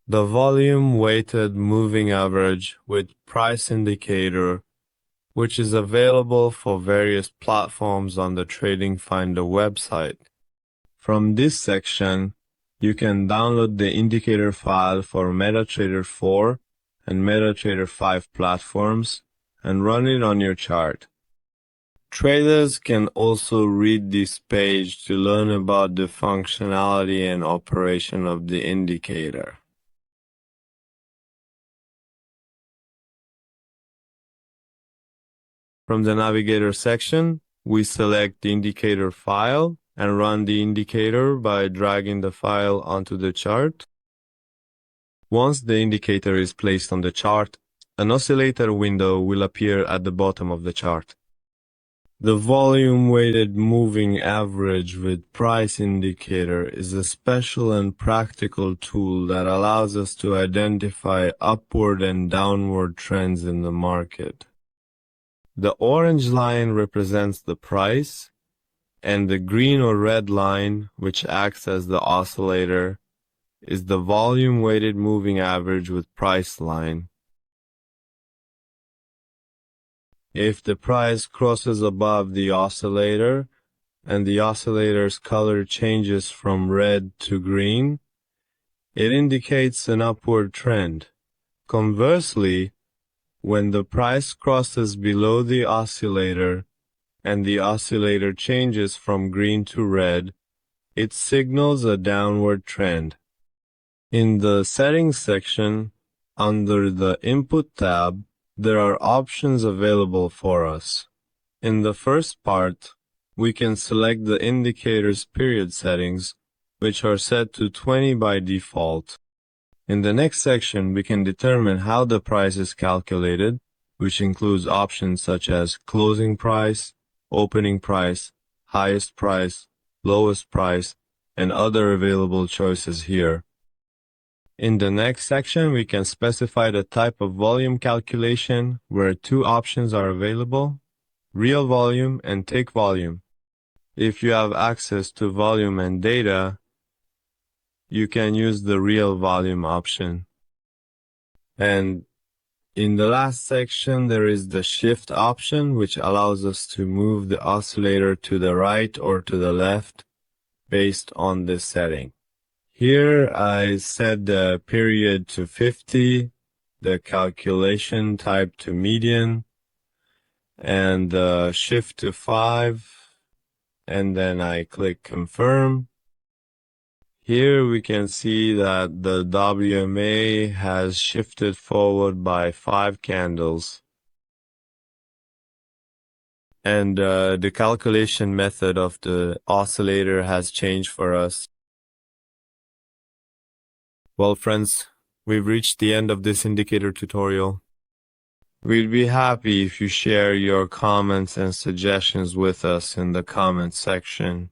the volume weighted moving average with price indicator, which is available for various platforms on the TradingFinder website. From this section, you can download the indicator file for MetaTrader 4 and MetaTrader 5 platforms and run it on your chart. Traders can also read this page to learn about the functionality and operation of the indicator. From the Navigator section, we select the indicator file and run the indicator by dragging the file onto the chart. Once the indicator is placed on the chart, an oscillator window will appear at the bottom of the chart. The volume-weighted moving average with price indicator is a special and practical tool that allows us to identify upward and downward trends in the market. The orange line represents the price, and the green or red line, which acts as the oscillator, is the volume-weighted moving average with price line. If the price crosses above the oscillator and the oscillator's color changes from red to green, it indicates an upward trend. Conversely, when the price crosses below the oscillator and the oscillator changes from green to red, it signals a downward trend. In the Settings section, under the Input tab, there are options available for us. In the first part, we can select the indicator's period settings, which are set to 20 by default. In the next section, we can determine how the price is calculated, which includes options such as closing price, opening price, highest price, lowest price, and other available choices here. In the next section, we can specify the type of volume calculation, where two options are available: real volume and take volume. If you have access to volume and data, you can use the real volume option. And in the last section, there is the shift option, which allows us to move the oscillator to the right or to the left based on this setting. Here I set the period to 50, the calculation type to median, and the shift to 5, and then I click confirm. Here we can see that the VWMA has shifted forward by 5 candles. And the calculation method of the oscillator has changed for us. Well, friends, we've reached the end of this indicator tutorial. We'd be happy if you share your comments and suggestions with us in the comment section.